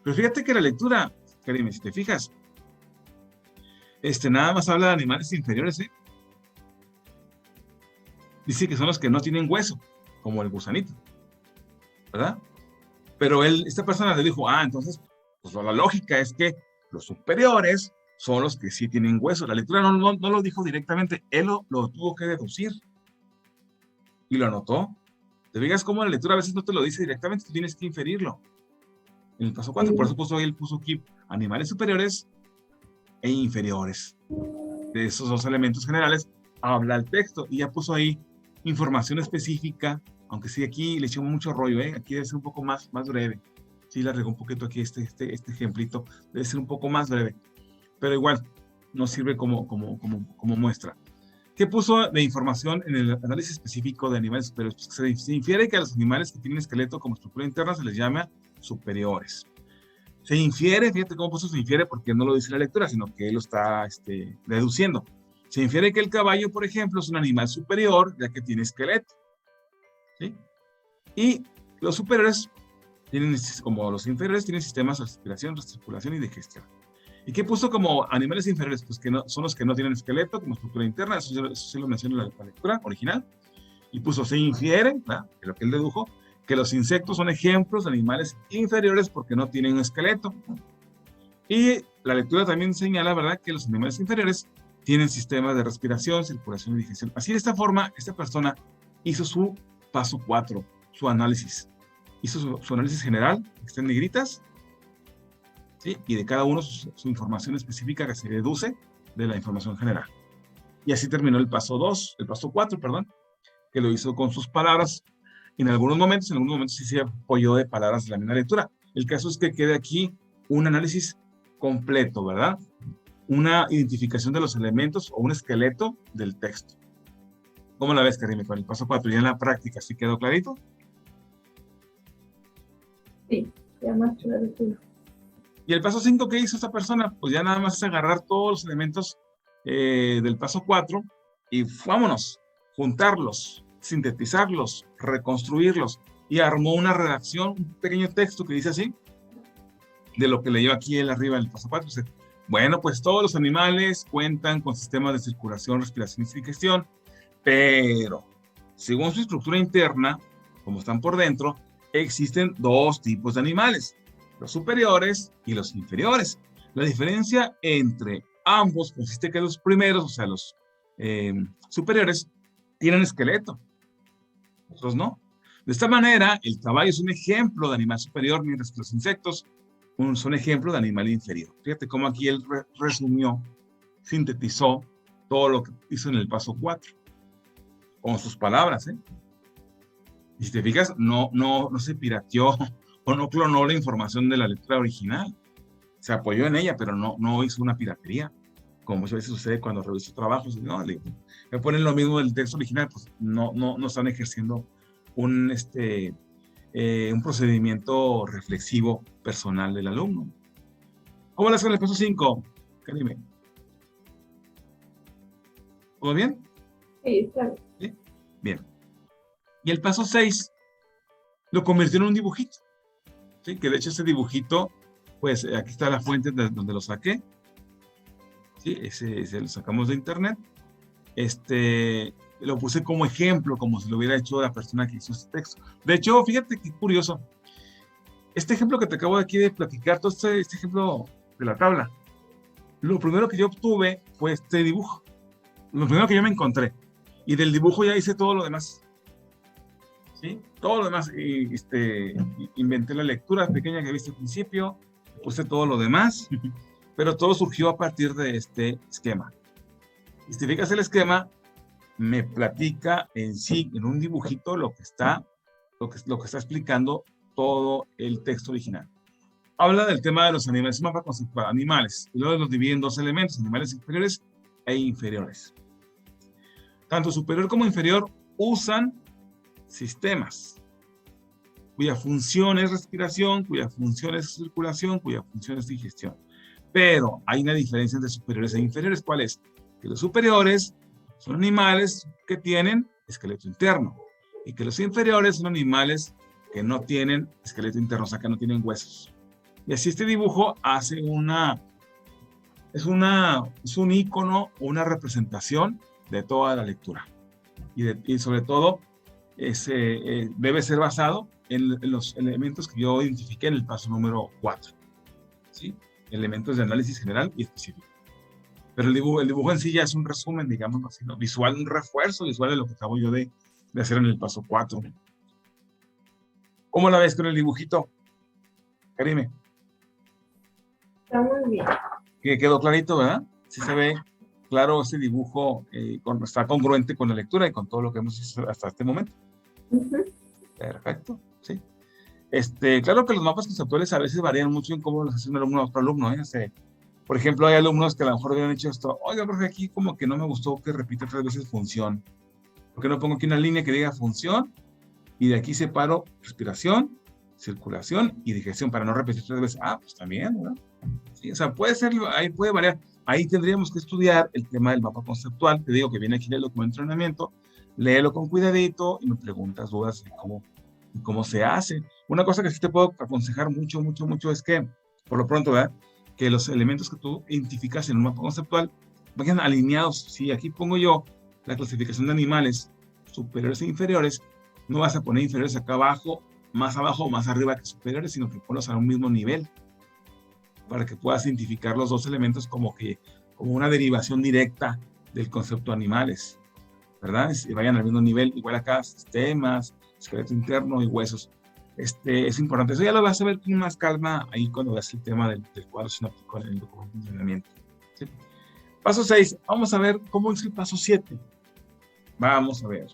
Pero fíjate que la lectura, Karime, si te fijas, nada más habla de animales inferiores, ¿eh? Dice que son los que no tienen hueso, como el gusanito, ¿verdad? Pero esta persona le dijo, entonces, pues la lógica es que los superiores son los que sí tienen hueso. La lectura no lo dijo directamente, él lo tuvo que deducir y lo anotó. Te fijas cómo la lectura a veces no te lo dice directamente, tú tienes que inferirlo. En el paso 4, por eso él puso aquí animales superiores e inferiores. De esos 2 elementos generales habla el texto y ya puso ahí información específica, aunque sí aquí le echó mucho rollo, aquí debe ser un poco más breve. Sí, le regó un poquito aquí este ejemplito, debe ser un poco más breve, pero igual nos sirve como muestra. ¿Qué puso de información en el análisis específico de animales superiores? Pues se infiere que a los animales que tienen esqueleto como estructura interna se les llama superiores. Se infiere, fíjate cómo puso se infiere, porque no lo dice la lectura, sino que él lo está deduciendo. Se infiere que el caballo, por ejemplo, es un animal superior, ya que tiene esqueleto. ¿Sí? Y los superiores, como los inferiores, tienen sistemas de respiración, recirculación y digestión. ¿Y qué puso como animales inferiores? Pues que son los que no tienen esqueleto como estructura interna, eso sí lo menciona la lectura original. Y puso, se infiere, ¿verdad?, de lo que él dedujo, que los insectos son ejemplos de animales inferiores porque no tienen un esqueleto. Y la lectura también señala, ¿verdad?, que los animales inferiores tienen sistemas de respiración, circulación y digestión. Así, de esta forma, esta persona hizo su paso 4, su análisis. Hizo su análisis general, que está en negritas, ¿sí?, y de cada uno su información específica que se deduce de la información general. Y así terminó el paso 4, perdón, que lo hizo con sus palabras. En algunos momentos sí se apoyó de palabras de la misma lectura. El caso es que quede aquí un análisis completo, ¿verdad? Una identificación de los elementos o un esqueleto del texto. ¿Cómo la ves, Karime, con el paso 4? ¿Ya en la práctica sí quedó clarito? Sí, ya más claro. Y el paso 5, ¿qué hizo esta persona? Pues ya nada más es agarrar todos los elementos del paso 4 y vámonos, juntarlos, sintetizarlos, reconstruirlos, y armó una redacción, un pequeño texto que dice así, de lo que leyó aquí él arriba en el paso 4. Dice, bueno, pues todos los animales cuentan con sistemas de circulación, respiración y digestión, pero según su estructura interna, como están por dentro, existen 2 tipos de animales, los superiores y los inferiores. La diferencia entre ambos consiste que los primeros, o sea, los superiores, tienen esqueleto, otros no. De esta manera, el caballo es un ejemplo de animal superior, mientras que los insectos son ejemplo de animal inferior. Fíjate cómo aquí él resumió, sintetizó todo lo que hizo en el paso 4, con sus palabras, ¿eh? Y si te fijas, no se pirateó o no clonó la información de la lectura original. Se apoyó en ella, pero no hizo una piratería, como muchas veces sucede cuando reviso trabajos. No, me ponen lo mismo del texto original, pues no están ejerciendo un procedimiento reflexivo personal del alumno. ¿Cómo le hacen el paso 5? Karime. ¿Todo bien? Sí, está bien. ¿Sí? Bien. Y el paso 6 lo convirtió en un dibujito, ¿sí? Que de hecho ese dibujito Pues aquí está la fuente donde lo saqué. Sí, ese lo sacamos de internet. Lo puse como ejemplo, como si lo hubiera hecho la persona que hizo este texto. De hecho, fíjate qué curioso. Este ejemplo que te acabo de aquí de platicar, todo este ejemplo de la tabla, lo primero que yo obtuve fue este dibujo. Lo primero que yo me encontré. Y del dibujo ya hice todo lo demás. ¿Sí? Todo lo demás. Inventé la lectura pequeña que viste al principio, puse todo lo demás, pero todo surgió a partir de este esquema. Y si fijas el esquema, me platica en sí, en un dibujito, lo que está explicando todo el texto original. Habla del tema de los animales, un mapa conceptual, animales, y luego los divide en dos elementos, animales inferiores e inferiores. Tanto superior como inferior usan sistemas cuya función es respiración, cuya función es circulación, cuya función es digestión. Pero hay una diferencia entre superiores e inferiores. ¿Cuál es? Que los superiores son animales que tienen esqueleto interno y que los inferiores son animales que no tienen esqueleto interno, o sea, que no tienen huesos. Y así este dibujo hace es un icono, una representación de toda la lectura. Y sobre todo, debe ser basado en los elementos que yo identifiqué en el paso número 4. ¿Sí? Elementos de análisis general y específico. Pero el dibujo en sí ya es un resumen, digamos así, ¿no? Visual, un refuerzo visual de lo que acabo yo de hacer en el paso 4. ¿Cómo la ves con el dibujito, Karime? Está muy bien. Que quedó clarito, ¿verdad? Sí se ve claro ese dibujo, está congruente con la lectura y con todo lo que hemos hecho hasta este momento. Perfecto, sí. Claro que los mapas conceptuales a veces varían mucho en cómo los hace un alumno a otro alumno, ¿eh? Por ejemplo, hay alumnos que a lo mejor habían hecho esto, oiga, profe, aquí como que no me gustó que repita 3 veces función. ¿Por qué no pongo aquí una línea que diga función? Y de aquí separo respiración, circulación y digestión para no repetir 3 veces. Ah, pues también, ¿verdad? Sí, o sea, puede ser, ahí puede variar. Ahí tendríamos que estudiar el tema del mapa conceptual. Te digo que viene aquí en el documento de entrenamiento, léelo con cuidadito y me preguntas dudas de cómo se hace. Una cosa que sí te puedo aconsejar mucho es que, por lo pronto, ¿verdad?, que los elementos que tú identificas en un mapa conceptual vayan alineados. Si aquí pongo yo la clasificación de animales superiores e inferiores, no vas a poner inferiores acá abajo o más arriba que superiores, sino que ponlos a un mismo nivel para que puedas identificar los dos elementos como una derivación directa del concepto de animales, ¿verdad? Y vayan al mismo nivel. Igual acá, sistemas, esqueleto interno y huesos. Es importante. Eso ya lo vas a ver con más calma ahí cuando veas el tema del cuadro sinóptico en el documento de entrenamiento. ¿Sí? Paso 6. Vamos a ver cómo es el paso 7. Vamos a ver.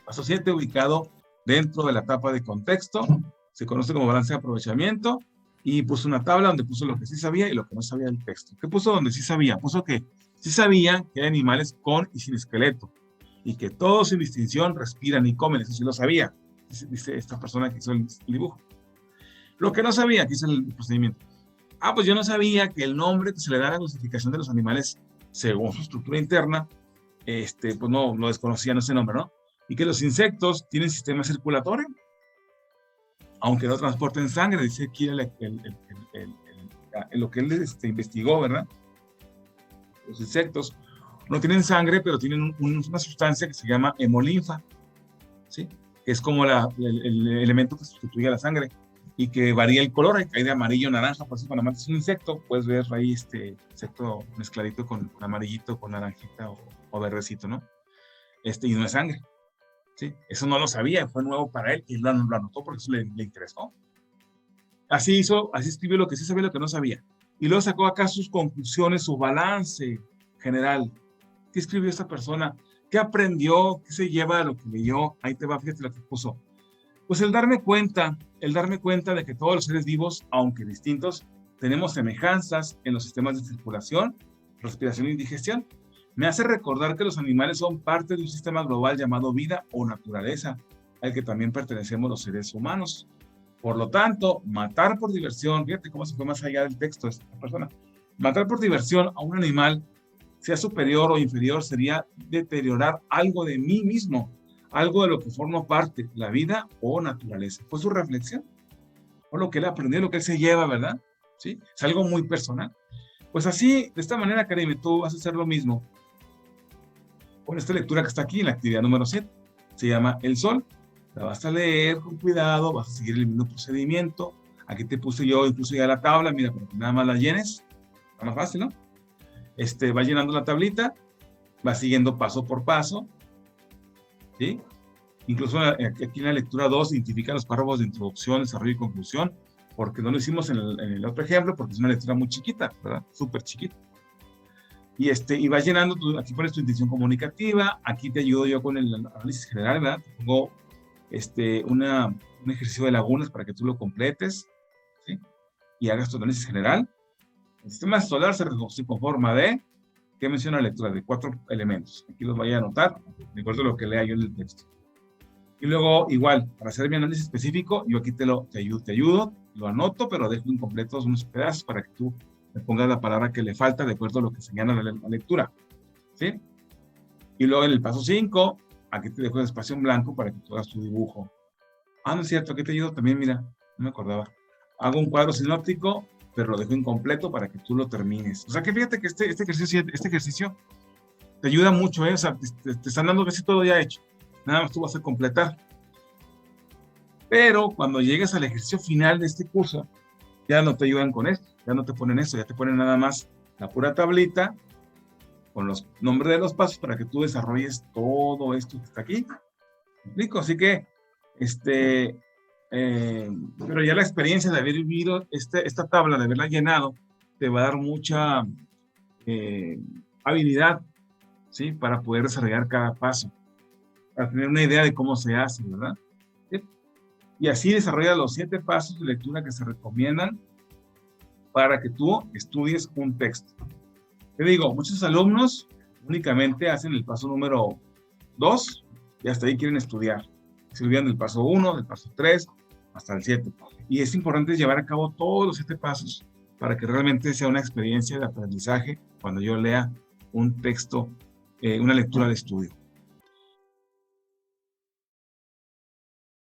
Paso 7, ubicado dentro de la etapa de contexto. Se conoce como balance de aprovechamiento. Y puso una tabla donde puso lo que sí sabía y lo que no sabía del texto. ¿Qué puso donde sí sabía? Puso que sí sabía que hay animales con y sin esqueleto. Y que todos sin distinción respiran y comen. Eso sí lo sabía. Dice esta persona que hizo el dibujo. Lo que no sabía, que hizo el procedimiento. Pues yo no sabía que el nombre que se le da a la clasificación de los animales según su estructura interna, pues no desconocían ese nombre, ¿no? Y que los insectos tienen sistema circulatorio, aunque no transporten sangre, dice aquí lo que él investigó, ¿verdad? Los insectos no tienen sangre, pero tienen una sustancia que se llama hemolinfa, ¿sí? Que es como el elemento que sustituye a la sangre y que varía el color, hay de amarillo, naranja. Por eso cuando matas un insecto, puedes ver ahí insecto mezcladito con amarillito, con naranjita o verdecito, ¿no? Y no es sangre, ¿sí? Eso no lo sabía, fue nuevo para él y lo anotó porque eso le interesó. Así escribió lo que sí sabía y lo que no sabía. Y luego sacó acá sus conclusiones, su balance general. ¿Qué escribió esta persona? ¿Qué aprendió? ¿Qué se lleva de lo que leyó? Ahí te va, fíjate lo que puso. Pues el darme cuenta de que todos los seres vivos, aunque distintos, tenemos semejanzas en los sistemas de circulación, respiración y digestión. Me hace recordar que los animales son parte de un sistema global llamado vida o naturaleza, al que también pertenecemos los seres humanos. Por lo tanto, matar por diversión, fíjate cómo se fue más allá del texto de esta persona, matar por diversión a un animal, sea superior o inferior, sería deteriorar algo de mí mismo, algo de lo que formo parte, la vida o naturaleza. Fue su reflexión, fue lo que él aprendió, lo que él se lleva, ¿verdad? ¿sí? Es algo muy personal. Pues así, de esta manera, Karime, tú vas a hacer lo mismo con esta lectura que está aquí en la actividad número 7. Se llama El Sol. La vas a leer con cuidado, vas a seguir el mismo procedimiento. Aquí te puse yo incluso ya la tabla, mira, para que nada más la llenes. Está más fácil, ¿no? Va llenando la tablita, va siguiendo paso por paso, ¿sí? Incluso aquí en la lectura 2 identifica los párrafos de introducción, desarrollo y conclusión, porque no lo hicimos en el otro ejemplo, porque es una lectura muy chiquita, ¿verdad? Súper chiquita. Y vas llenando, aquí pones tu intención comunicativa, aquí te ayudo yo con el análisis general, ¿verdad? Te pongo un ejercicio de lagunas para que tú lo completes, ¿sí? Y hagas tu análisis general. El sistema solar se conforma de, ¿qué menciona la lectura? De 4 elementos. Aquí los voy a anotar, de acuerdo a lo que lea yo en el texto. Y luego, igual, para hacer mi análisis específico, yo aquí te ayudo, lo anoto, pero dejo incompletos unos pedazos para que tú le pongas la palabra que le falta de acuerdo a lo que señala la lectura, ¿sí? Y luego en el paso 5, aquí te dejo el espacio en blanco para que tú hagas tu dibujo. Ah, no es cierto, aquí te ayudo también, mira, no me acordaba. Hago un cuadro sinóptico, pero lo dejo incompleto para que tú lo termines. O sea que fíjate que este ejercicio te ayuda mucho, ¿eh? O sea, te están dando casi todo ya hecho. Nada más tú vas a completar. Pero cuando llegues al ejercicio final de este curso, ya no te ayudan con esto, ya no te ponen eso, ya te ponen nada más la pura tablita con los nombres de los pasos para que tú desarrolles todo esto que está aquí. ¿Me explico? Así que, pero ya la experiencia de haber vivido esta tabla, de haberla llenado, te va a dar mucha habilidad, ¿sí? Para poder desarrollar cada paso, para tener una idea de cómo se hace, ¿verdad? ¿Sí? Y así desarrolla los 7 pasos de lectura que se recomiendan para que tú estudies un texto. Te digo, muchos alumnos únicamente hacen el paso número 2 y hasta ahí quieren estudiar. Se olvidan del paso 1, del paso 3, hasta el 7. Y es importante llevar a cabo todos los 7 pasos para que realmente sea una experiencia de aprendizaje cuando yo lea un texto, una lectura de estudio.